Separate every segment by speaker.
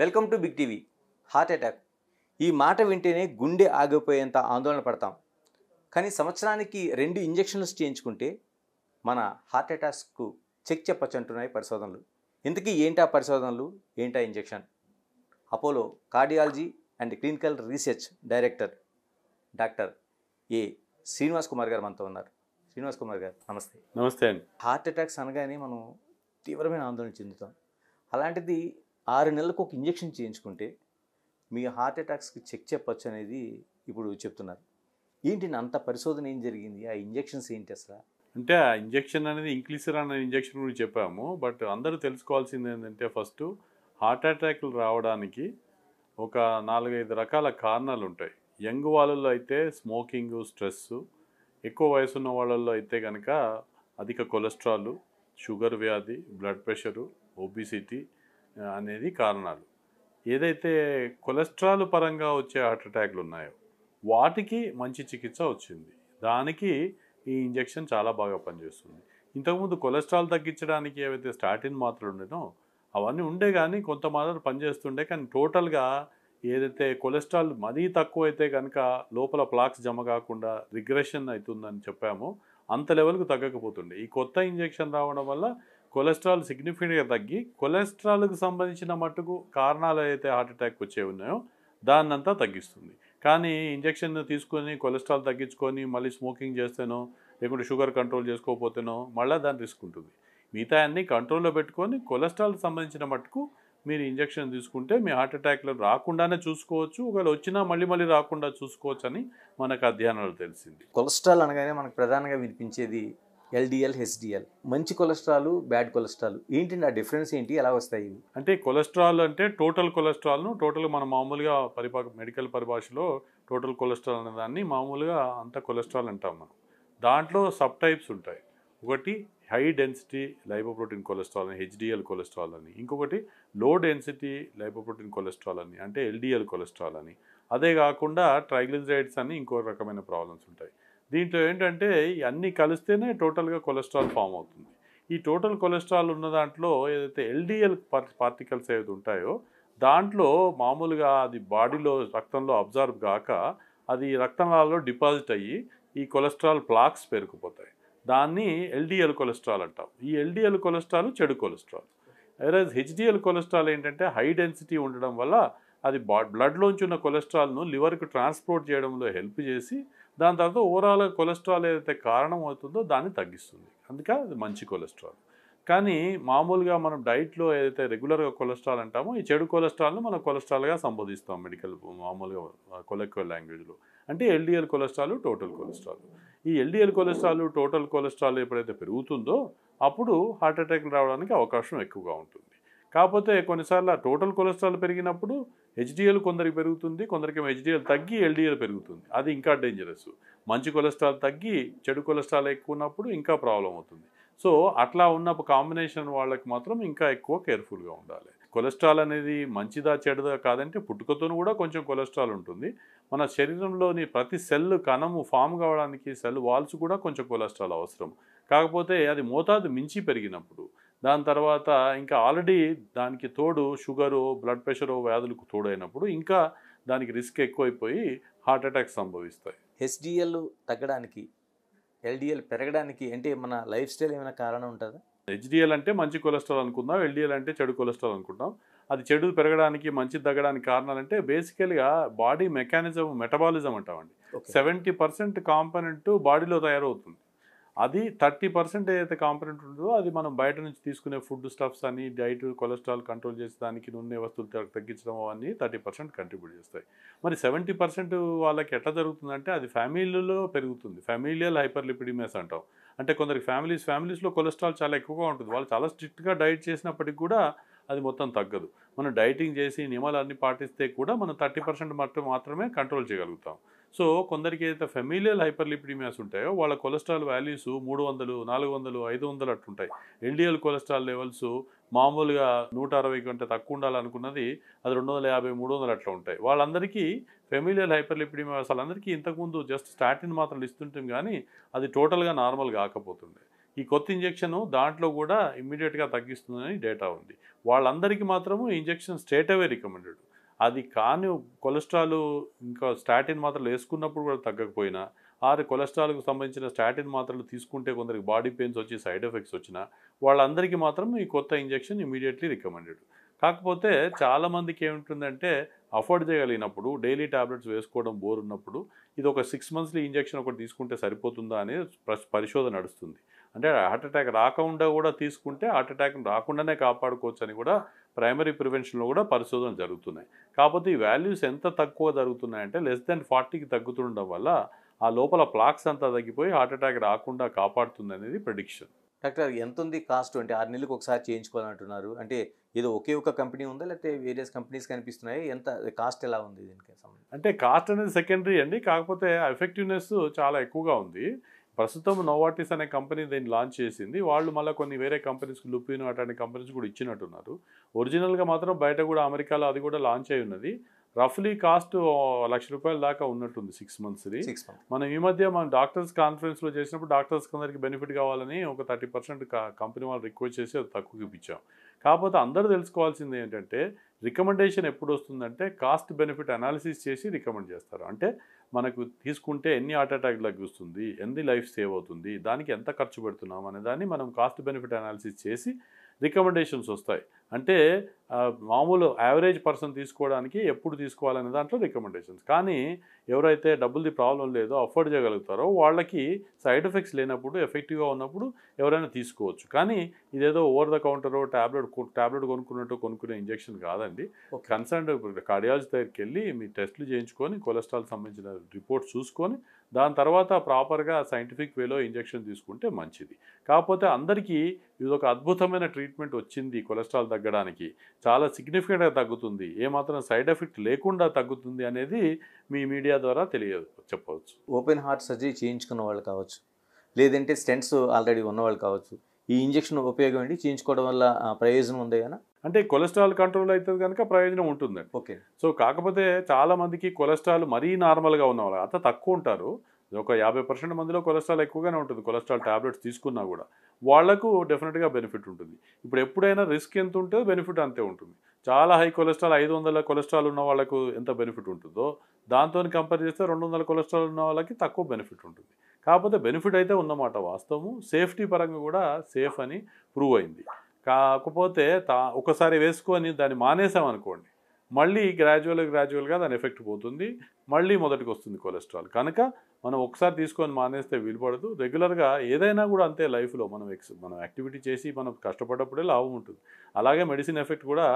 Speaker 1: Welcome to Big TV. Heart attack ఈ మాట వింటేనే గుండె ఆగిపోయేంత ఆందోళన పడతాం. కానీ సంవత్సరానికి 2 ఇంజెక్షన్లు చేయించుకుంటే మన హార్ట్ అటాక్స్కు చెక్ చెప్పచ్చు అంటున్నాయి పరిశోధనలు. ఇంతకీ ఏంటా పరిశోధనలు, ఏంటా injection? Apollo cardiology and clinical research director doctor ఏ శ్రీనివాస్ కుమార్ గారు మనతో ఉన్నారు. శ్రీనివాస్ కుమార్ గారు నమస్తే.
Speaker 2: నమస్తే అండి.
Speaker 1: హార్ట్ అటాక్స్ అనగానే మనం తీవ్రమైన ఆందోళన చెందుతాం. అలాంటిది 6 నెలలకు ఒక ఇంజెక్షన్ చేయించుకుంటే మీ హార్ట్ అటాక్స్కి చెక్ చెప్పచ్చు అనేది ఇప్పుడు చెప్తున్నారు. ఏంటి అంత పరిశోధన ఏం జరిగింది? ఆ ఇంజెక్షన్స్ ఏంటి అసలు?
Speaker 2: అంటే ఆ ఇంజెక్షన్ అనేది ఇంక్లిసిర్ అనే ఇంజెక్షన్ గురించి చెప్పాము. బట్ అందరూ తెలుసుకోవాల్సింది ఏంటంటే ఫస్ట్ హార్ట్ అటాక్లు రావడానికి ఒక 4-5 రకాల కారణాలు ఉంటాయి. యంగ్ వాళ్ళల్లో అయితే స్మోకింగ్, స్ట్రెస్, ఎక్కువ వయసు ఉన్న వాళ్ళల్లో అయితే కనుక అధిక కొలెస్ట్రాల్, షుగర్ వ్యాధి, బ్లడ్ ప్రెషరు, ఒబిసిటీ అనేది కారణాలు. ఏదైతే కొలెస్ట్రాల్ పరంగా వచ్చే హార్ట్ అటాక్లు ఉన్నాయో వాటికి మంచి చికిత్స వచ్చింది. దానికి ఈ ఇంజెక్షన్ చాలా బాగా పనిచేస్తుంది. ఇంతకుముందు కొలెస్ట్రాల్ తగ్గించడానికి ఏవైతే స్టాటిన్ మాత్రలు ఉండేనో అవన్నీ ఉండే కానీ కొంత మాత్రం పనిచేస్తుండే. కానీ టోటల్గా ఏదైతే కొలెస్ట్రాల్ మరీ తక్కువ అయితే కనుక లోపల ప్లాక్స్ జమ కాకుండా రిగ్రెషన్ అవుతుందని చెప్పామో అంత లెవెల్కు తగ్గకపోతుండే. ఈ కొత్త ఇంజెక్షన్ రావడం వల్ల కొలెస్ట్రాల్ సిగ్నిఫికెంట్గా తగ్గి కొలెస్ట్రాల్కి సంబంధించిన మట్టుకు కారణాలు అయితే హార్ట్ అటాక్ వచ్చే ఉన్నాయో దాన్నంతా తగ్గిస్తుంది. కానీ ఇంజెక్షన్ తీసుకొని కొలెస్ట్రాల్ తగ్గించుకొని మళ్ళీ స్మోకింగ్ చేస్తేనో లేకుంటే షుగర్ కంట్రోల్ చేసుకోకపోతేనో మళ్ళీ దాని రిస్క్ ఉంటుంది. మిగతా అన్ని కంట్రోల్లో పెట్టుకొని కొలెస్ట్రాల్కి సంబంధించిన మట్టుకు మీరు ఇంజెక్షన్ తీసుకుంటే మీ హార్ట్ అటాక్లు రాకుండానే చూసుకోవచ్చు. ఒకవేళ వచ్చినా మళ్ళీ రాకుండా చూసుకోవచ్చు అని మనకు అధ్యయనాలు తెలిసింది.
Speaker 1: కొలెస్ట్రాల్ అనగానే మనకు ప్రధానంగా వినిపించేది ఎల్డిఎల్, హెచ్డిఎల్. మంచి కొలెస్ట్రాల్, బ్యాడ్ కొలెస్ట్రాల్ ఏంటి? ఆ డిఫరెన్స్ ఏంటి? ఎలా వస్తాయి ఇవి?
Speaker 2: అంటే కొలెస్ట్రాల్ అంటే టోటల్ కొలెస్ట్రాల్ను మనం మామూలుగా మెడికల్ పరిభాషలో టోటల్ కొలెస్ట్రాల్ అనే దాన్ని మామూలుగా అంత కొలెస్ట్రాల్ అంటాం మనం. దాంట్లో సబ్ టైప్స్ ఉంటాయి. ఒకటి హై డెన్సిటీ లైపోప్రోటీన్ కొలెస్ట్రాల్ అని, హెచ్డిఎల్ కొలెస్ట్రాల్ అని. ఇంకొకటి లో డెన్సిటీ లైపోప్రోటీన్ కొలెస్ట్రాల్ అని, అంటే ఎల్డిఎల్ కొలెస్ట్రాల్ అని. అదే కాకుండా ట్రైగ్లిజరైడ్స్ అని ఇంకో రకమైన ప్రాబ్లమ్స్ ఉంటాయి. దీంట్లో ఏంటంటే అన్నీ కలిస్తేనే టోటల్గా కొలెస్ట్రాల్ ఫామ్ అవుతుంది. ఈ టోటల్ కొలెస్ట్రాల్ ఉన్న దాంట్లో ఏదైతే ఎల్డిఎల్ పార్టికల్స్ ఏవైతే ఉంటాయో దాంట్లో మామూలుగా అది బాడీలో రక్తంలో అబ్జర్వ్ కాక అది రక్తనాళాల్లో డిపాజిట్ అయ్యి ఈ కొలెస్ట్రాల్ ప్లాక్స్ పెరిగిపోతాయి. దాన్ని ఎల్డిఎల్ కొలెస్ట్రాల్ అంటాం. ఈ ఎల్డిఎల్ కొలెస్ట్రాల్ చెడు కొలెస్ట్రాల్. వెరాజ్ హెచ్డిఎల్ కొలెస్ట్రాల్ ఏంటంటే హై డెన్సిటీ ఉండడం వల్ల అది బ్లడ్లోంచి ఉన్న కొలెస్ట్రాల్ను లివర్కి ట్రాన్స్పోర్ట్ చేయడంలో హెల్ప్ చేసి దాని తర్వాత ఓవరాల్ కొలెస్ట్రాల్ ఏదైతే కారణం అవుతుందో దాన్ని తగ్గిస్తుంది. అందుకే అది మంచి కొలెస్ట్రాల్. కానీ మామూలుగా మనం డైట్లో ఏదైతే రెగ్యులర్గా కొలెస్ట్రాల్ అంటామో ఈ చెడు కొలెస్ట్రాల్ను మనం కొలెస్ట్రాల్గా సంబోధిస్తాం మెడికల్ మామూలుగా కొలెక్యులర్ లాంగ్వేజ్లో. అంటే ఎల్డిఎల్ కొలెస్ట్రాల్, టోటల్ కొలెస్ట్రాల్. ఈ ఎల్డిఎల్ కొలెస్ట్రాల్, టోటల్ కొలెస్ట్రాల్ ఎప్పుడైతే పెరుగుతుందో అప్పుడు హార్ట్ అటాక్లు రావడానికి అవకాశం ఎక్కువగా ఉంటుంది. కాకపోతే కొన్నిసార్లు ఆ టోటల్ కొలెస్ట్రాల్ పెరిగినప్పుడు హెచ్డిఎల్ కొందరికి పెరుగుతుంది, కొందరికి హెచ్డిఎల్ తగ్గి ఎల్డిఎల్ పెరుగుతుంది. అది ఇంకా డేంజరస్. మంచి కొలెస్ట్రాల్ తగ్గి చెడు కొలెస్ట్రాల్ ఎక్కువ ఉన్నప్పుడు ఇంకా ప్రాబ్లం అవుతుంది. సో అట్లా ఉన్నప్పుడు కాంబినేషన్ వాళ్ళకి మాత్రం ఇంకా ఎక్కువ కేర్ఫుల్గా ఉండాలి. కొలెస్ట్రాల్ అనేది మంచిదా చెడుదా కాదంటే పుట్టుకతోనూ కూడా కొంచెం కొలెస్ట్రాల్ ఉంటుంది. మన శరీరంలోని ప్రతి సెల్ కణము ఫామ్ కావడానికి సెల్ వాల్స్ కూడా కొంచెం కొలెస్ట్రాల్ అవసరం. కాకపోతే అది మోతాదు మించి పెరిగినప్పుడు దాని తర్వాత ఇంకా ఆల్రెడీ దానికి తోడు షుగరు, బ్లడ్ ప్రెషరు వ్యాధులకు తోడైనప్పుడు ఇంకా దానికి రిస్క్ ఎక్కువైపోయి హార్ట్ అటాక్స్ సంభవిస్తాయి.
Speaker 1: హెచ్డిఎల్ తగ్గడానికి, ఎల్డిఎల్ పెరగడానికి అంటే మన లైఫ్ స్టైల్ ఏమైనా కారణం ఉంటుందా?
Speaker 2: హెచ్డిఎల్ అంటే మంచి కొలెస్ట్రాల్ అనుకుందాం, ఎల్డిఎల్ అంటే చెడు కొలెస్ట్రాల్ అనుకుంటాం. అది చెడు పెరగడానికి మంచి తగ్గడానికి కారణాలంటే బేసికల్గా బాడీ మెకానిజం, మెటబాలిజం అంటామండి. 70% కాంపోనెంట్ బాడీలో తయారవుతుంది. అది 30% ఏదైతే కాంపోనెంట్ ఉంటుందో అది మనం బయట నుంచి తీసుకునే ఫుడ్ స్టఫ్స్ అని, డైట్, కొలెస్ట్రాల్ కంట్రోల్ చేసేదానికి, నూనె వస్తువులు తగ్గించడం అవన్నీ 30% కంట్రిబ్యూట్ చేస్తాయి. మరి 70% వాళ్ళకి ఎట్లా జరుగుతుందంటే అది ఫ్యామిలీలో పెరుగుతుంది. ఫ్యామిలియల్ హైపర్లిపిడిమియాస్ అంటాం. అంటే కొందరికి ఫ్యామిలీస్లో కొలెస్ట్రాల్ చాలా ఎక్కువగా ఉంటుంది. వాళ్ళు చాలా స్ట్రిక్ట్గా డైట్ చేసినప్పటికి కూడా అది మొత్తం తగ్గదు. మనం డైటింగ్ చేసి నియమాలన్నీ పాటిస్తే కూడా మనం 30% మాత్రమే కంట్రోల్ చేయగలుగుతాం. సో కొందరికి అయితే ఫెమిలియల్ హైపర్లిపిడిమియాస్ ఉంటాయో వాళ్ళ కొలెస్ట్రాల్ వాల్యూస్ 300, 400, 500 అట్లుంటాయి. ఎల్డిఎల్ కొలెస్ట్రాల్ లెవెల్స్ మామూలుగా 160 కంటే తక్కువ ఉండాలనుకున్నది అది 250, 300 అట్లా ఉంటాయి. వాళ్ళందరికీ ఫెమిలియల్ హైపర్లిపిడిమియాస్ వాళ్ళందరికీ ఇంతకుముందు జస్ట్ స్టాటిన్ మాత్రలు ఇస్తుంటాం కానీ అది టోటల్గా నార్మల్ కాకపోతుండే. ఈ కొత్త ఇంజెక్షన్ దాంట్లో కూడా ఇమ్మీడియట్గా తగ్గిస్తుందని డేటా ఉంది. వాళ్ళందరికీ మాత్రము ఇంజెక్షన్ స్ట్రేట్ అవే రికమెండెడ్. అది కానీ కొలెస్ట్రాల్ ఇంకా స్టాటిన్ మాత్రలు వేసుకున్నప్పుడు కూడా తగ్గకపోయినా, కొలెస్ట్రాల్కు సంబంధించిన స్టాటిన్ మాత్రలు తీసుకుంటే కొందరికి బాడీ పెయిన్స్ వచ్చి సైడ్ ఎఫెక్ట్స్ వచ్చినా వాళ్ళందరికీ మాత్రం ఈ కొత్త ఇంజెక్షన్ ఇమీడియట్లీ రికమెండెడ్. కాకపోతే చాలామందికి ఏముంటుందంటే అఫోర్డ్ చేయగలిగినప్పుడు డైలీ టాబ్లెట్స్ వేసుకోవడం బోర్ ఉన్నప్పుడు ఇది ఒక 6 మంత్స్లో ఇంజెక్షన్ ఒకటి తీసుకుంటే సరిపోతుందా అనేది పరిశోధన నడుస్తుంది. అంటే హార్ట్ అటాక్ రాకుండా కూడా తీసుకుంటే హార్ట్ అటాక్ రాకుండానే కాపాడుకోవచ్చు అని కూడా ప్రైమరీ ప్రివెన్షన్లో కూడా పరిశోధనలు జరుగుతున్నాయి. కాకపోతే ఈ వాల్యూస్ ఎంత తక్కువ జరుగుతున్నాయంటే లెస్ దెన్ 40కి తగ్గుతుండడం వల్ల ఆ లోపల ప్లాక్స్ అంతా తగ్గిపోయి హార్ట్ అటాక్ రాకుండా కాపాడుతుంది అనేది ప్రెడిక్షన్.
Speaker 1: డాక్టర్ ఎంత ఉంది కాస్ట్? అంటే 6 నెలలకు ఒకసారి చేయించుకోవాలంటున్నారు. అంటే ఏదో ఒకే ఒక కంపెనీ ఉందా, లేకపోతే వేరియస్ కంపెనీస్ కనిపిస్తున్నాయి? ఎంత కాస్ట్ ఎలా ఉంది దీనికి సంబంధించి?
Speaker 2: అంటే కాస్ట్ అనేది సెకండరీ అండి. కాకపోతే ఎఫెక్టివ్నెస్ చాలా ఎక్కువగా ఉంది. ప్రస్తుతం నోవార్టిస్ అనే కంపెనీ దీన్ని లాంచ్ చేసింది. వాళ్ళు మళ్ళీ కొన్ని వేరే కంపెనీస్కి లుపిన్ అట్లాంటి కంపెనీస్ కూడా ఇచ్చినట్టున్నారు. ఒరిజినల్గా మాత్రం బయట కూడా అమెరికాలో అది కూడా లాంచ్ అయి ఉన్నది. రఫ్లీ కాస్ట్ ₹1,00,000 దాకా ఉన్నట్టుంది 6 మంత్స్ది. మనం ఈ మధ్య మనం డాక్టర్స్ కాన్ఫరెన్స్లో చేసినప్పుడు డాక్టర్స్ కొందరికి బెనిఫిట్ కావాలని ఒక 30% కంపెనీ వాళ్ళు రిక్వెస్ట్ చేసి అది తక్కువకి ఇప్పించాం. కాకపోతే అందరూ తెలుసుకోవాల్సింది ఏంటంటే రికమెండేషన్ ఎప్పుడు వస్తుందంటే కాస్ట్ బెనిఫిట్ అనాలిసిస్ చేసి రికమెండ్ చేస్తారు. అంటే మనకు తీసుకుంటే ఎన్ని హార్ట్ అటాక్ తగ్గిస్తుంది, ఎన్ని లైఫ్ సేవ్ అవుతుంది, దానికి ఎంత ఖర్చు పెడుతున్నాం అనే దాన్ని మనం కాస్ట్ బెనిఫిట్ అనాలిసిస్ చేసి రికమెండేషన్స్ వస్తాయి. అంటే మామూలు యావరేజ్ పర్సన్ తీసుకోవడానికి ఎప్పుడు తీసుకోవాలనే దాంట్లో రికమెండేషన్స్. కానీ ఎవరైతే డబ్బులది ప్రాబ్లం లేదో అఫోర్డ్ చేయగలుగుతారో వాళ్ళకి సైడ్ ఎఫెక్ట్స్ లేనప్పుడు ఎఫెక్టివ్గా ఉన్నప్పుడు ఎవరైనా తీసుకోవచ్చు. కానీ ఇదేదో ఓవర్ ద కౌంటరో ట్యాబ్లెట్ కొనుక్కునే ఇంజెక్షన్ కాదండి. కన్సర్న్డ్ కార్డియాలజీ దగ్గరికి వెళ్ళి మీ టెస్టులు చేయించుకొని కొలెస్ట్రాల్ సంబంధించిన రిపోర్ట్స్ చూసుకొని దాని తర్వాత ప్రాపర్గా సైంటిఫిక్ వేలో ఇంజెక్షన్ తీసుకుంటే మంచిది. కాకపోతే అందరికీ ఇది ఒక అద్భుతమైన ట్రీట్మెంట్ వచ్చింది. కొలెస్ట్రాల్ తగ్గడానికి చాలా సిగ్నిఫికెంట్గా తగ్గుతుంది, ఏమాత్రం సైడ్ ఎఫెక్ట్ లేకుండా తగ్గుతుంది అనేది మీ మీడియా ద్వారా చెప్పవచ్చు.
Speaker 1: ఓపెన్ హార్ట్ సర్జరీ చేయించుకున్న వాళ్ళు కావచ్చు, లేదంటే స్టెంట్స్ ఆల్రెడీ ఉన్నవాళ్ళు కావచ్చు, ఈ ఇంజెక్షన్ ఉపయోగం ఏంటి? చేయించుకోవడం వల్ల ప్రయోజనం ఉంది కదా?
Speaker 2: అంటే కొలెస్ట్రాల్ కంట్రోల్ అవుతుంది కనుక ప్రయోజనం ఉంటుందండి.
Speaker 1: ఓకే.
Speaker 2: సో కాకపోతే చాలామందికి కొలెస్ట్రాల్ మరీ నార్మల్గా ఉన్న వాళ్ళు అంత తక్కువ ఉంటారు. ఒక 50% మందిలో కొలెస్ట్రాల్ ఎక్కువగానే ఉంటుంది. కొలెస్ట్రాల్ టాబ్లెట్స్ తీసుకున్నా కూడా వాళ్లకు డెఫినెట్గా బెనిఫిట్ ఉంటుంది. ఇప్పుడు ఎప్పుడైనా రిస్క్ ఎంత ఉంటుందో బెనిఫిట్ అంతే ఉంటుంది. చాలా హై కొలెస్ట్రాల్ 500 కొలెస్ట్రాల్ ఉన్న వాళ్ళకు ఎంత బెనిఫిట్ ఉంటుందో దాంతో కంపేర్ చేస్తే 200 కొలెస్ట్రాల్ ఉన్న వాళ్ళకి తక్కువ బెనిఫిట్ ఉంటుంది. కాకపోతే బెనిఫిట్ అయితే ఉన్నమాట వాస్తవము. సేఫ్టీ పరంగా కూడా సేఫ్ అని ప్రూవ్ అయింది. కాకపోతే ఒకసారి వేసుకొని దాన్ని మానేసామనుకోండి మళ్ళీ గ్రాడ్యువల్గా దాని ఎఫెక్ట్ పోతుంది, మళ్ళీ మొదటికి వస్తుంది కొలెస్ట్రాల్. కనుక మనం ఒకసారి తీసుకొని మానేస్తే వీలుపడదు. రెగ్యులర్గా ఏదైనా కూడా అంతే లైఫ్లో మనం యాక్టివిటీ చేసి మనం కష్టపడ్డప్పుడే లాభం ఉంటుంది. అలాగే మెడిసిన్ ఎఫెక్ట్ కూడా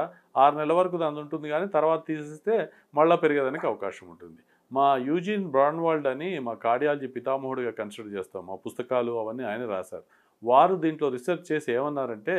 Speaker 2: 6 నెలల వరకు దాని ఉంటుంది, కానీ తర్వాత తీసేస్తే మళ్ళీ పెరిగేదానికి అవకాశం ఉంటుంది. మా యూజిన్ బ్రాన్వాల్డ్ అని మా కార్డియాలజీ పితామహుడిగా కన్సిడర్ చేస్తాం. మా పుస్తకాలు అవన్నీ ఆయన రాశారు. వారు దీంట్లో రీసెర్చ్ చేసి ఏమన్నారంటే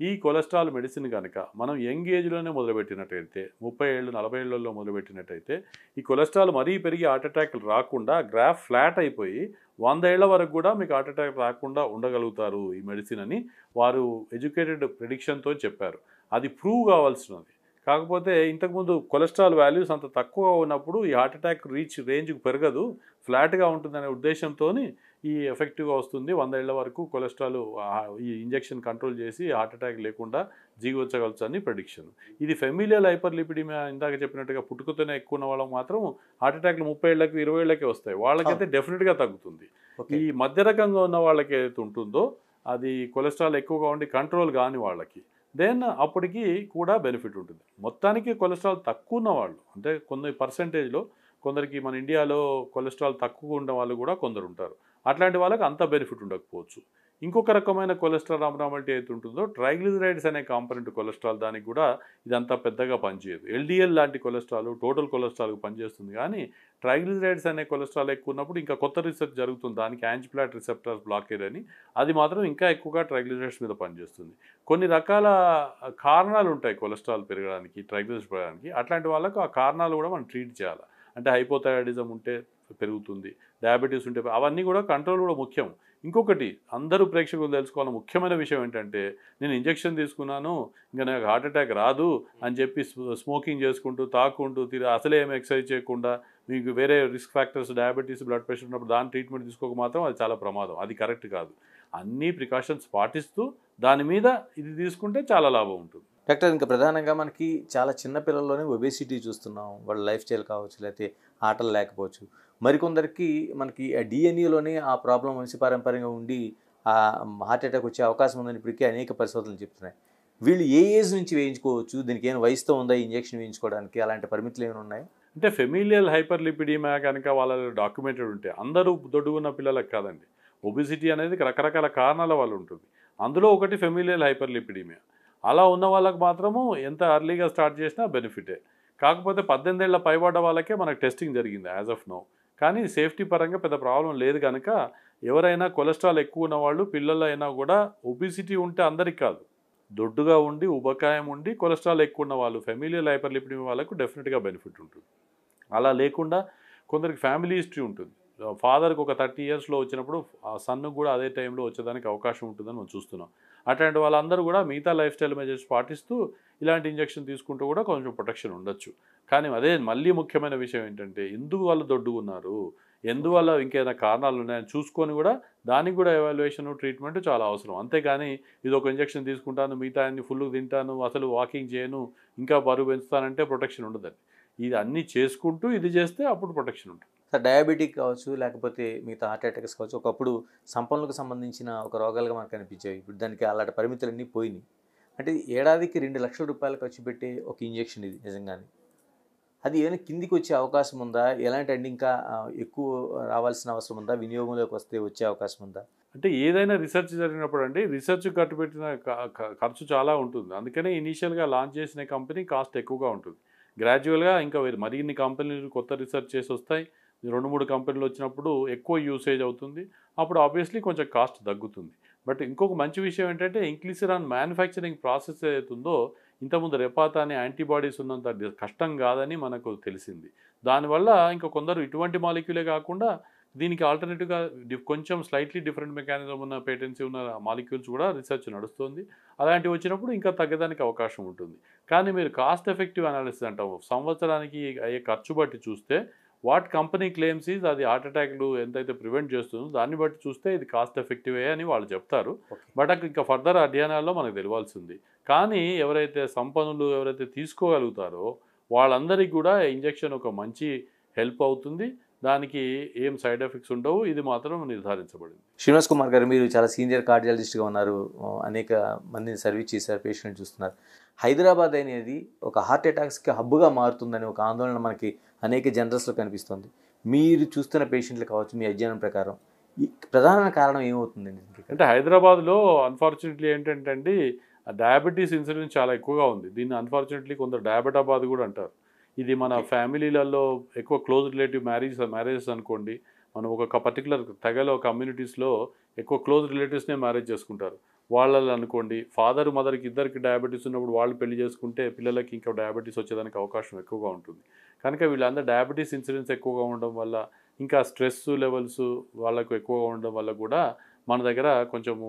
Speaker 2: ఈ కొలెస్ట్రాల్ మెడిసిన్ కనుక మనం యంగ్ ఏజ్లోనే మొదలుపెట్టినట్టయితే 30 ఏళ్ళు 40 ఏళ్ళలో మొదలుపెట్టినట్టయితే ఈ కొలెస్ట్రాల్ మరీ పెరిగి హార్ట్ అటాక్లు రాకుండా గ్రాఫ్ ఫ్లాట్ అయిపోయి 100 ఏళ్ల వరకు కూడా మీకు హార్ట్ అటాక్ రాకుండా ఉండగలుగుతారు ఈ మెడిసిన్ అని వారు ఎడ్యుకేటెడ్ ప్రెడిక్షన్తో చెప్పారు. అది ప్రూవ్ కావాల్సినది. కాకపోతే ఇంతకుముందు కొలెస్ట్రాల్ వాల్యూస్ అంత తక్కువ ఉన్నప్పుడు ఈ హార్ట్ అటాక్ రేంజ్కి పెరగదు, ఫ్లాట్గా ఉంటుందనే ఉద్దేశంతో ఈ ఎఫెక్టివ్గా వస్తుంది. 100 ఏళ్ల వరకు కొలెస్ట్రాల్ ఈ ఇంజెక్షన్ కంట్రోల్ చేసి హార్ట్ అటాక్ లేకుండా జీవించగలచ్చు అని ప్రెడిక్షన్. ఇది ఫెమిలియల్ హైపర్లిపిడిమియా ఇందాక చెప్పినట్టుగా పుట్టుకతోనే ఎక్కువ ఉన్న వాళ్ళకి మాత్రం హార్ట్ అటాక్లు 30 ఏళ్ళకి 20 ఏళ్ళకే వస్తాయి. వాళ్ళకైతే డెఫినెట్గా తగ్గుతుంది. ఈ మధ్య రకంగా ఉన్న వాళ్ళకి ఏదైతే ఉంటుందో అది కొలెస్ట్రాల్ ఎక్కువగా ఉండి కంట్రోల్ కాని వాళ్ళకి దెన్ అప్పటికి కూడా బెనిఫిట్ ఉంటుంది. మొత్తానికి కొలెస్ట్రాల్ తక్కువ ఉన్న వాళ్ళు అంటే కొన్ని పర్సెంటేజ్లో కొందరికి మన ఇండియాలో కొలెస్ట్రాల్ తక్కువ ఉన్న వాళ్ళు కూడా కొందరు ఉంటారు. అట్లాంటి వాళ్ళకి అంత బెనిఫిట్ ఉండకపోవచ్చు. ఇంకొక రకమైన కొలెస్ట్రాల్ అబ్నార్మాలిటీ అయితే ఉంటుందో ట్రైగ్లిజరైడ్స్ అనే కాంపనెంట్ కొలెస్ట్రాల్, దానికి కూడా ఇదంతా పెద్దగా పనిచేయదు. ఎల్డిఎల్ లాంటి కొలెస్ట్రాల్ టోటల్ కొలెస్ట్రాల్కి పనిచేస్తుంది, కానీ ట్రైగ్లిజరైడ్స్ అనే కొలెస్ట్రాల్ ఎక్కువ ఉన్నప్పుడు ఇంకా కొత్త రీసెర్చ్ జరుగుతుంది. దానికి యాంజిప్లాట్ రిసెప్టర్స్ బ్లాకేజ్ అని, అది మాత్రం ఇంకా ఎక్కువగా ట్రైగ్లిజరైడ్స్ మీద పనిచేస్తుంది. కొన్ని రకాల కారణాలు ఉంటాయి కొలెస్ట్రాల్ పెరగడానికి, ట్రైగ్లిజరైడ్స్ పెరగడానికి. అట్లాంటి వాళ్ళకు ఆ కారణాలు కూడా మనం ట్రీట్ చేయాలి. అంటే హైపోథైరాయిడిజం ఉంటే పెరుగుతుంది, డయాబెటీస్ ఉంటే, అవన్నీ కూడా కంట్రోల్ కూడా ముఖ్యం. ఇంకొకటి అందరూ ప్రేక్షకులు తెలుసుకోవాలని ముఖ్యమైన విషయం ఏంటంటే నేను ఇంజెక్షన్ తీసుకున్నాను ఇంకా నాకు హార్ట్ అటాక్ రాదు అని చెప్పి స్మోకింగ్ చేసుకుంటూ తాక్కుంటూ అసలే ఏమి ఎక్సర్సైజ్ చేయకుండా మీకు వేరే risk factors diabetes blood pressure ఉన్నప్పుడు దాని ట్రీట్మెంట్ తీసుకోక మాత్రం అది చాలా ప్రమాదం, అది కరెక్ట్ కాదు. అన్ని ప్రికాషన్స్ పాటిస్తూ దాని మీద ఇది తీసుకుంటే చాలా లాభం ఉంటుంది.
Speaker 1: డాక్టర్, ఇంకా ప్రధానంగా మనకి చాలా చిన్న పిల్లల్లోనే ఒబేసిటీ చూస్తున్నాం. వాళ్ళ లైఫ్ స్టైల్ కావచ్చు, లేకపోతే ఆటలు లేకపోవచ్చు. మరికొందరికి మనకి డిఎన్ఏలోనే ఆ ప్రాబ్లం వంశపారంపర్యంగా ఉండి హార్ట్ అటాక్ వచ్చే అవకాశం ఉందని ఇప్పటికీ అనేక పరిశోధనలు చెప్తున్నాయి. వీళ్ళు ఏ ఏజ్ నుంచి వేయించుకోవచ్చు? దీనికి ఏమైనా వయసుతో ఉందా ఇంజెక్షన్ వేయించుకోవడానికి? అలాంటి పరిమితులు ఏమైనా ఉన్నాయి?
Speaker 2: అంటే ఫెమిలియల్ హైపర్లిపిడీమియా కనుక వాళ్ళ డాక్యుమెంటెడ్ ఉంటే, అందరూ దొడ్డుగున్న పిల్లలకు కాదండి, ఒబిసిటీ అనేది రకరకాల కారణాల వల్ల ఉంటుంది. అందులో ఒకటి ఫెమిలియల్ హైపర్లిపిడీమియా. అలా ఉన్న వాళ్ళకి మాత్రము ఎంత అర్లీగా స్టార్ట్ చేసినా బెనిఫిటే. కాకపోతే 18 ఏళ్ల పైబడ్డ వాళ్ళకే మనకు టెస్టింగ్ జరిగింది యాజ్ ఆఫ్ నో. కానీ సేఫ్టీ పరంగా పెద్ద ప్రాబ్లం లేదు కనుక ఎవరైనా కొలెస్ట్రాల్ ఎక్కువ ఉన్న వాళ్ళు పిల్లలు అయినా కూడా, ఒబిసిటీ ఉంటే అందరికి కాదు, దొడ్డుగా ఉండి ఉబకాయం ఉండి కొలెస్ట్రాల్ ఎక్కువ ఉన్న వాళ్ళు, ఫెమిలియల్ హైపర్లిపిడీమియా వాళ్ళకు డెఫినెట్గా బెనిఫిట్ ఉంటుంది. అలా లేకుండా కొందరికి ఫ్యామిలీ హిస్టరీ ఉంటుంది, ఫాదర్కి ఒక 30 ఇయర్స్లో వచ్చినప్పుడు ఆ సన్నుకు కూడా అదే టైంలో వచ్చేదానికి అవకాశం ఉంటుందని మనం చూస్తున్నాం. అట్లాంటి వాళ్ళందరూ కూడా మిగతా లైఫ్ స్టైల్ మెజర్స్ పాటిస్తూ ఇలాంటి ఇంజెక్షన్ తీసుకుంటూ కూడా కొంచెం ప్రొటెక్షన్ ఉండొచ్చు. కానీ అదే మళ్ళీ ముఖ్యమైన విషయం ఏంటంటే, ఎందుకు వాళ్ళు దొడ్డుకున్నారు, ఎందువల్ల ఇంకేదైనా కారణాలు ఉన్నాయని చూసుకొని కూడా దానికి కూడా ఎవాల్యుయేషన్ ట్రీట్మెంట్ చాలా అవసరం. అంతేగాని ఇది ఒక ఇంజెక్షన్ తీసుకుంటాను, మిగతా అన్ని ఫుల్ తింటాను, అసలు వాకింగ్ చేయను, ఇంకా బరువు పెంచుతానంటే ప్రొటెక్షన్ ఉండదండి. ఇది అన్నీ చేసుకుంటూ ఇది చేస్తే అప్పుడు ప్రొటెక్షన్ ఉంటుంది.
Speaker 1: సార్, డయాబెటిక్ కావచ్చు, లేకపోతే మిగతా హార్ట్ అటాక్స్ కావచ్చు, ఒకప్పుడు సంపన్నులకు సంబంధించిన ఒక రోగాలుగా మనకు కనిపించాయి. ఇప్పుడు దానికి అలాంటి పరిమితులన్నీ పోయినాయి. అంటే ఏడాదికి 2 లక్షల రూపాయలు ఖర్చు పెట్టే ఒక ఇంజెక్షన్ ఇది నిజంగానే. అది ఏమైనా కిందికి వచ్చే అవకాశం ఉందా? ఎలాంటి అంటే ఇంకా ఎక్కువ రావాల్సిన అవసరం ఉందా? వినియోగంలోకి వస్తే వచ్చే అవకాశం ఉందా?
Speaker 2: అంటే ఏదైనా రీసెర్చ్ జరిగినప్పుడు అండి, రీసెర్చ్ కట్టుబెట్టిన ఖర్చు చాలా ఉంటుంది. అందుకనే ఇనీషియల్గా లాంచ్ చేసిన కంపెనీ కాస్ట్ ఎక్కువగా ఉంటుంది. గ్రాడ్యువల్గా ఇంకా మరిన్ని కంపెనీలు కొత్త రీసెర్చ్ చేసి వస్తాయి. 2-3 కంపెనీలు వచ్చినప్పుడు ఎక్కువ యూసేజ్ అవుతుంది. అప్పుడు ఆబ్వియస్లీ కొంచెం కాస్ట్ తగ్గుతుంది. బట్ ఇంకొక మంచి విషయం ఏంటంటే, ఇంక్లిసిరాన్ మ్యానుఫ్యాక్చరింగ్ ప్రాసెస్ ఏదైతుందో, ఇంతకుముందు రెపాతా అనే యాంటీబాడీస్ ఉన్నంత కష్టం కాదని మనకు తెలిసింది. దానివల్ల ఇంకా కొందరు ఇటువంటి మాలిక్యూలే కాకుండా దీనికి ఆల్టర్నేటివ్గా కొంచెం స్లైట్లీ డిఫరెంట్ మెకానిజం ఉన్న పేటెన్సీ ఉన్న మాలిక్యూల్స్ కూడా రీసెర్చ్ నడుస్తుంది. అలాంటివి వచ్చినప్పుడు ఇంకా తగ్గడానికి అవకాశం ఉంటుంది. కానీ మీరు కాస్ట్ ఎఫెక్టివ్ అనాలిసిస్ అంటాము, సంవత్సరానికి అయ్యే ఖర్చు బట్టి చూస్తే వాట్ కంపెనీ క్లెయిమ్స్ ఈజ్ అది హార్ట్ అటాక్లు ఎంతైతే ప్రివెంట్ చేస్తుందో దాన్ని బట్టి చూస్తే ఇది కాస్ట్ ఎఫెక్టివే అని వాళ్ళు చెప్తారు. బట్ ఇంకా ఫర్దర్ అధ్యయనాల్లో మనకు తెలియాల్సింది. కానీ ఎవరైతే సంపన్నులు ఎవరైతే తీసుకోగలుగుతారో వాళ్ళందరికీ కూడా ఇంజెక్షన్ ఒక మంచి హెల్ప్ అవుతుంది. దానికి ఏం సైడ్ ఎఫెక్ట్స్ ఉండవు. ఇది మాత్రం నిర్ధారించబడింది.
Speaker 1: శ్రీనివాస్ కుమార్ గారు, మీరు చాలా సీనియర్ కార్డియాలజిస్ట్గా ఉన్నారు, అనేక మందిని సర్వీస్ చేశారు, పేషెంట్ చూస్తున్నారు. హైదరాబాద్ అనేది ఒక హార్ట్ అటాక్స్కి హబ్గా మారుతుందని ఒక ఆందోళన మనకి అనేక జనరల్స్లో కనిపిస్తుంది. మీరు చూస్తున్న పేషెంట్లు కావచ్చు, మీ అధ్యయనం ప్రకారం ఈ ప్రధాన కారణం ఏమవుతుందండి?
Speaker 2: అంటే హైదరాబాద్లో అన్ఫార్చునేట్లీ ఏంటంటే అండి, డయాబెటీస్ ఇన్సిడెన్స్ చాలా ఎక్కువగా ఉంది. దీన్ని అన్ఫార్చునేట్లీ కొందరు డయాబెటాబాద్ కూడా అంటారు. ఇది మన ఫ్యామిలీలలో ఎక్కువ క్లోజ్ రిలేటివ్ మ్యారేజెస్ అనుకోండి, మనం ఒక పర్టికులర్ తెగలో కమ్యూనిటీస్లో ఎక్కువ క్లోజ్ రిలేటివ్స్నే మ్యారేజ్ చేసుకుంటారు. వాళ్ళలో అనుకోండి ఫాదర్ మదర్కి ఇద్దరికి డయాబెటీస్ ఉన్నప్పుడు వాళ్ళు పెళ్లి చేసుకుంటే పిల్లలకి ఇంకా డయాబెటీస్ వచ్చేదానికి అవకాశం ఎక్కువగా ఉంటుంది. కనుక వీళ్ళందరూ డయాబెటీస్ ఇన్సిడెన్స్ ఎక్కువగా ఉండడం వల్ల, ఇంకా స్ట్రెస్ లెవెల్స్ వాళ్ళకు ఎక్కువగా ఉండడం వల్ల కూడా మన దగ్గర కొంచెము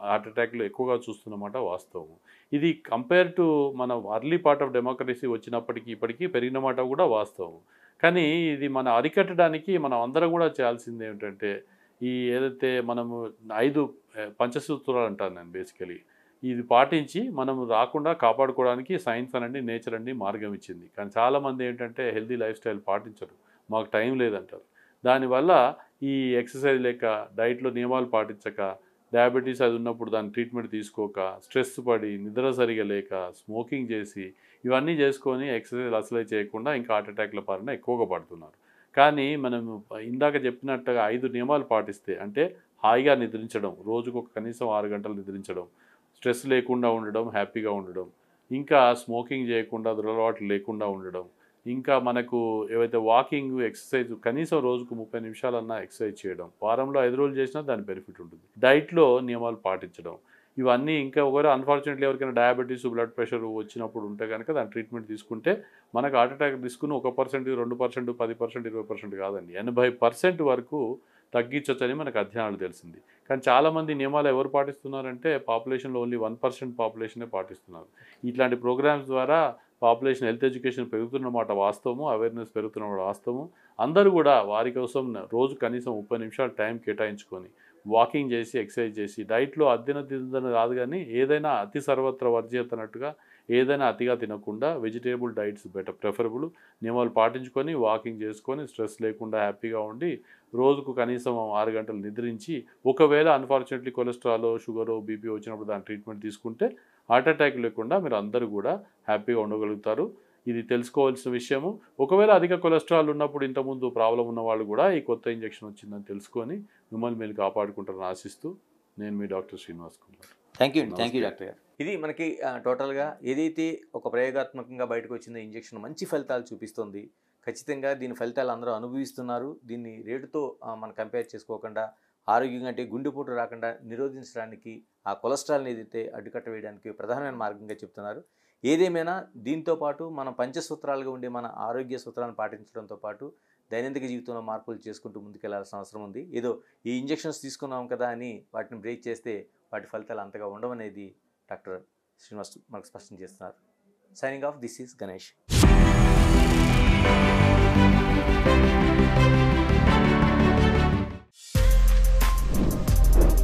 Speaker 2: హార్ట్ అటాక్లు ఎక్కువగా చూస్తున్నమాట వాస్తవం. ఇది కంపేర్ టు మన అర్లీ పార్ట్ ఆఫ్ డెమోక్రసీ వచ్చినప్పటికీ ఇప్పటికీ పెరిగినమాట కూడా వాస్తవం. కానీ ఇది మన అరికట్టడానికి మనం అందరం కూడా చేయాల్సింది ఏమిటంటే, ఈ ఏదైతే మనము 5 పంచసూత్రాలు అంటాను నేను బేసికలీ, ఇది పాటించి మనం రాకుండా కాపాడుకోవడానికి సైన్స్ అనండి, నేచర్ అండి మార్గం ఇచ్చింది. కానీ చాలామంది ఏంటంటే హెల్తీ లైఫ్ స్టైల్ పాటించరు, మాకు టైం లేదంటారు. దానివల్ల ఈ ఎక్సర్సైజ్ లేక, డైట్లో నియమాలు పాటించక, డయాబెటీస్ అది ఉన్నప్పుడు దాని ట్రీట్మెంట్ తీసుకోక, స్ట్రెస్ పడి, నిద్ర సరిగా లేక, స్మోకింగ్ చేసి, ఇవన్నీ చేసుకొని ఎక్సర్సైజ్ అసలే చేయకుండా ఇంకా హార్ట్ అటాక్ల బారిన ఎక్కువగా పడుతున్నారు. కానీ మనం ఇందాక చెప్పినట్టుగా 5 నియమాలు పాటిస్తే, అంటే హాయిగా నిద్రించడం, రోజుకు కనీసం 6 గంటలు నిద్రించడం, స్ట్రెస్ లేకుండా ఉండడం, హ్యాపీగా ఉండడం, ఇంకా స్మోకింగ్ చేయకుండా, దురలవాట్లు లేకుండా ఉండడం, ఇంకా మనకు ఏవైతే వాకింగ్, ఎక్సర్సైజ్ కనీసం రోజుకు 30 నిమిషాలన్నా ఎక్సర్సైజ్ చేయడం, వారంలో 5 రోజులు చేసినా దాని బెనిఫిట్ ఉంటుంది. డైట్లో నియమాలు పాటించడం, ఇవన్నీ ఇంకా ఒకవేళ అన్ఫార్చునేట్లీ ఎవరికైనా డయాబెటీస్, బ్లడ్ ప్రెషర్ వచ్చినప్పుడు ఉంటే కనుక దాని ట్రీట్మెంట్ తీసుకుంటే మనకు హార్ట్ అటాక్ రిస్క్ను 1%, 2%, 10%, 20% కాదండి, 80% వరకు తగ్గించవచ్చని మనకు అధ్యయనాలు తెలిసింది. కానీ చాలామంది నియమాలు ఎవరు పాటిస్తున్నారంటే పాపులేషన్లో ఓన్లీ 1% పాపులేషనే పాటిస్తున్నారు. ఇట్లాంటి ప్రోగ్రామ్స్ ద్వారా పాపులేషన్ హెల్త్ ఎడ్యుకేషన్ పెరుగుతున్నమాట వాస్తవము, అవేర్నెస్ పెరుగుతున్నమాట వాస్తవము. అందరూ కూడా వారి కోసం రోజు కనీసం 30 నిమిషాలు టైం కేటాయించుకొని వాకింగ్ చేసి ఎక్సర్సైజ్ చేసి డైట్లో తిందని కాదు కానీ ఏదైనా అతి సర్వత్ర వర్జ్యత అన్నట్టుగా ఏదైనా అతిగా తినకుండా వెజిటేబుల్ డైట్స్ బెటర్ ప్రిఫరబుల్. నియమాలు పాటించుకొని వాకింగ్ చేసుకొని స్ట్రెస్ లేకుండా హ్యాపీగా ఉండి రోజుకు కనీసం 6 గంటలు నిద్రించి ఒకవేళ అన్ఫార్చునేట్లీ కొలెస్ట్రాల్ షుగర్ బీపీ వచ్చినప్పుడు దాని ట్రీట్మెంట్ తీసుకుంటే హార్ట్ అటాక్ లేకుండా మీరు అందరూ కూడా హ్యాపీగా ఉండగలుగుతారు. ఇది తెలుసుకోవాల్సిన విషయము. ఒకవేళ అధిక కొలెస్ట్రాల్ ఉన్నప్పుడు ఇంతకుముందు ప్రాబ్లం ఉన్న వాళ్ళు కూడా ఈ కొత్త ఇంజెక్షన్ వచ్చిందని తెలుసుకొని మిమ్మల్ని మీరు కాపాడుకుంటారని ఆశిస్తూ నేను మీ doctor Srinivas Kumar.
Speaker 1: Thank you doctor గారు. ఇది మనకి టోటల్గా ఏదైతే ఒక ప్రయోగాత్మకంగా బయటకు వచ్చిందో ఇంజెక్షన్ మంచి ఫలితాలు చూపిస్తుంది. ఖచ్చితంగా దీని ఫలితాలు అందరూ అనుభవిస్తున్నారు. దీన్ని రేటుతో మనం కంపేర్ చేసుకోకుండా ఆరోగ్యంగా అంటే గుండెపోటు రాకుండా నిరోధించడానికి ఆ కొలెస్ట్రాల్ని ఏదైతే అడ్డుకట్ట వేయడానికి ప్రధానమైన మార్గంగా చెప్తున్నారు. ఏదేమైనా దీంతో పాటు మనం పంచసూత్రాలుగా ఉండే మన ఆరోగ్య సూత్రాలను పాటించడంతో పాటు దైనందిక జీవితంలో మార్పులు చేసుకుంటూ ముందుకెళ్లాల్సిన అవసరం ఉంది. ఏదో ఈ ఇంజెక్షన్స్ తీసుకున్నాం కదా అని వాటిని బ్రేక్ చేస్తే వాటి ఫలితాలు అంతగా ఉండవనేది డాక్టర్ శ్రీనివాస్ మనకు స్పష్టం చేస్తున్నారు. Signing off, this is Ganesh.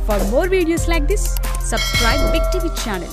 Speaker 3: For more videos like this, subscribe Big TV channel.